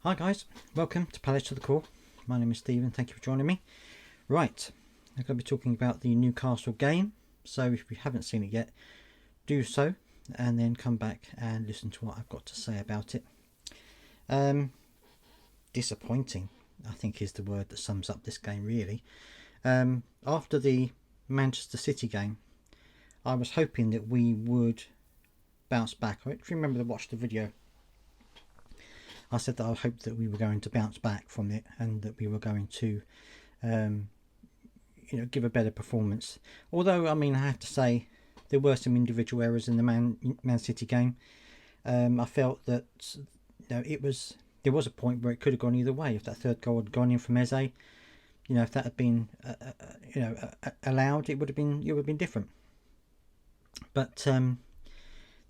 Hi guys, welcome to Palace to the Core. My name is Stephen, thank you for joining me. Right, I'm going to be talking about the Newcastle game, so if you haven't seen it yet, do so and then come back and listen to what I've got to say about it. Disappointing, I think, is the word that sums up this game really. After the Manchester City game, I was hoping that we would bounce back. If you remember to watch the video, I said that I hoped that we were going to bounce back from it and that we were going to give a better performance. Although, I mean, I have to say there were some individual errors in the Man City game. I felt that there was a point where it could have gone either way. If that third goal had gone in from Eze, if that had been allowed, it would have been different. But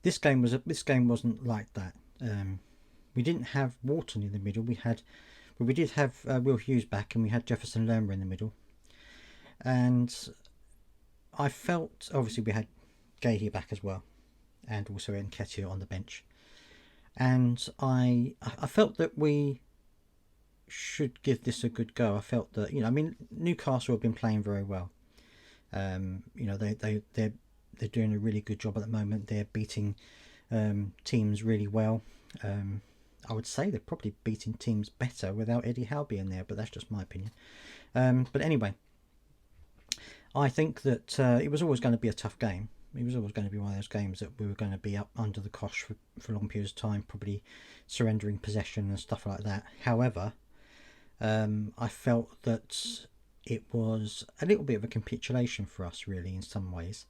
this game wasn't like that. We didn't have Wharton in the middle. We did have Will Hughes back, and we had Jefferson Lerma in the middle. And I felt, obviously, we had Gahey back as well, and also Nketiah on the bench. And I felt that we should give this a good go. I felt that Newcastle have been playing very well. They're doing a really good job at the moment. They're beating teams really well. I would say they're probably beating teams better without Eddie Howe being there, but that's just my opinion. But anyway, I think that it was always going to be a tough game. It was always going to be one of those games that we were going to be up under the cosh for long periods of time, probably surrendering possession and stuff like that. However, I felt that it was a little bit of a capitulation for us, really, in some ways.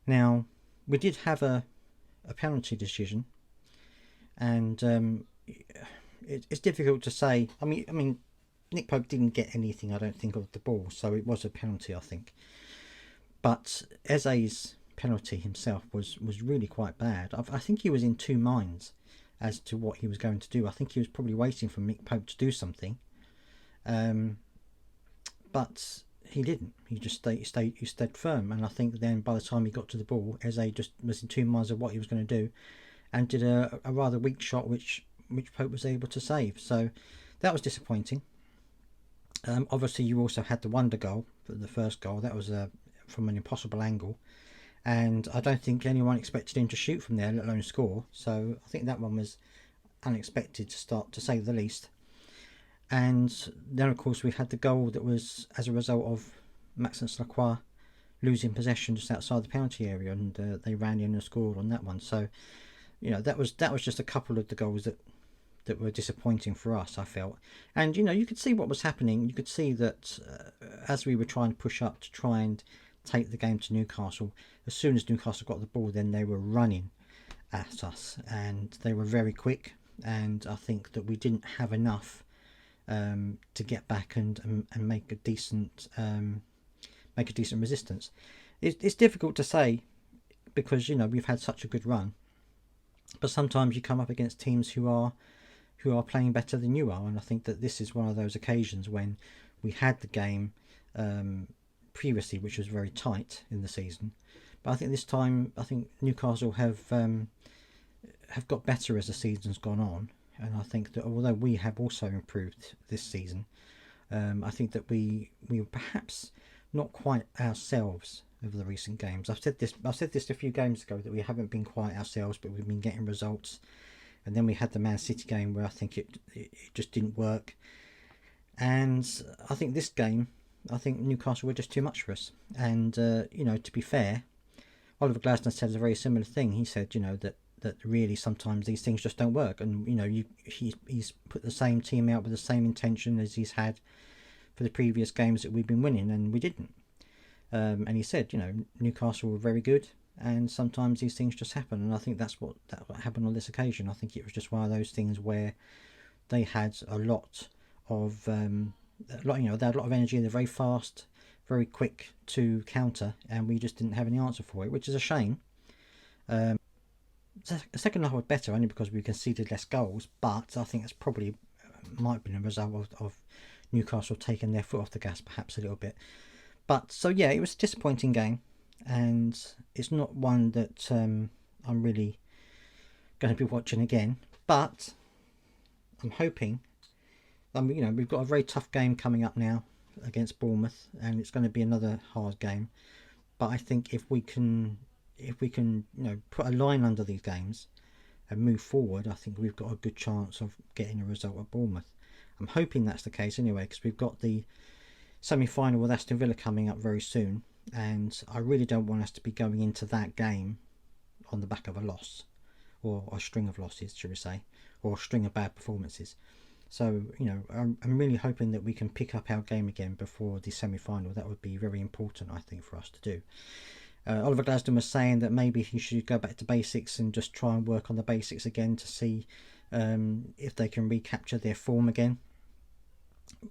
Now, we did have a penalty decision, and it's difficult to say. I mean, Nick Pope didn't get anything, I don't think, of the ball, so it was a penalty, I think. But Eze's penalty himself was really quite bad. I think he was in two minds as to what he was going to do. I think he was probably waiting for Nick Pope to do something, but he didn't. He just stayed firm, and I think then by the time he got to the ball, Eze just was in two minds of what he was going to do, and did a rather weak shot which Pope was able to save. So that was disappointing. Obviously, you also had the wonder goal, the first goal. That was from an impossible angle, and I don't think anyone expected him to shoot from there, let alone score. So I think that one was unexpected to say the least. And then, of course, we had the goal that was as a result of Maxence Lacroix losing possession just outside the penalty area, and they ran in and scored on that one. So, that was just a couple of the goals that were disappointing for us, I felt. And you could see what was happening. You could see that as we were trying to push up to try and take the game to Newcastle, as soon as Newcastle got the ball, then they were running at us, and they were very quick. And I think that we didn't have enough to get back and make a decent resistance. It's difficult to say because we've had such a good run, but sometimes you come up against teams who are playing better than you are, and I think that this is one of those occasions when we had the game previously, which was very tight in the season. But I think this time, Newcastle have got better as the season's gone on. And I think that although we have also improved this season, I think that we were perhaps not quite ourselves over the recent games. I've said this a few games ago that we haven't been quite ourselves, but we've been getting results. And then we had the Man City game where I think it just didn't work. And I think this game, Newcastle were just too much for us. And to be fair, Oliver Glasner said a very similar thing. He said that really sometimes these things just don't work, and he's put the same team out with the same intention as he's had for the previous games that we've been winning, and we didn't. And he said, Newcastle were very good, and sometimes these things just happen, and I think that's what happened on this occasion. I think it was just one of those things where they had a lot of they had a lot of energy. They're very fast, very quick to counter, and we just didn't have any answer for it, which is a shame. The second half was better only because we conceded less goals, but I think that's probably might have been a result of Newcastle taking their foot off the gas perhaps a little bit. But so yeah, it was a disappointing game, and it's not one that I'm really going to be watching again. But I'm hoping. You know, we've got a very tough game coming up now against Bournemouth, and it's going to be another hard game. But I think if we can, you know, put a line under these games and move forward, I think we've got a good chance of getting a result at Bournemouth. I'm hoping that's the case anyway, because we've got the semi-final with Aston Villa coming up very soon, and I really don't want us to be going into that game on the back of a loss, or a string of losses, should we say, or a string of bad performances. So, you know, I'm really hoping that we can pick up our game again before the semi-final. That would be very important, I think, for us to do. Oliver Glasden was saying that maybe he should go back to basics and just try and work on the basics again to see if they can recapture their form again.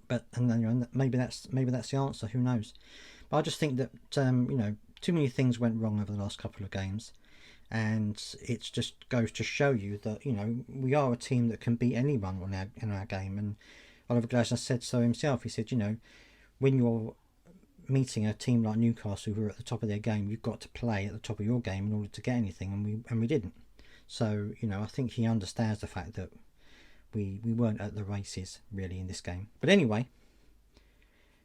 But and then, you know, maybe that's the answer. Who knows? But I just think that you know, too many things went wrong over the last couple of games, and it just goes to show you that, you know, we are a team that can beat anyone in our game. And Oliver Glasner said so himself. He said, you know, when you're meeting a team like Newcastle who are at the top of their game, you've got to play at the top of your game in order to get anything, and we didn't. So, you know, I think he understands the fact that we weren't at the races really in this game. But anyway,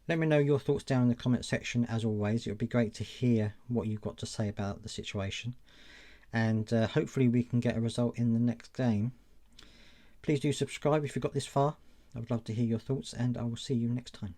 let me know your thoughts down in the comment section. As always, it would be great to hear what you've got to say about the situation, and hopefully we can get a result in the next game. Please do subscribe if you got this far. I would love to hear your thoughts, and I will see you next time.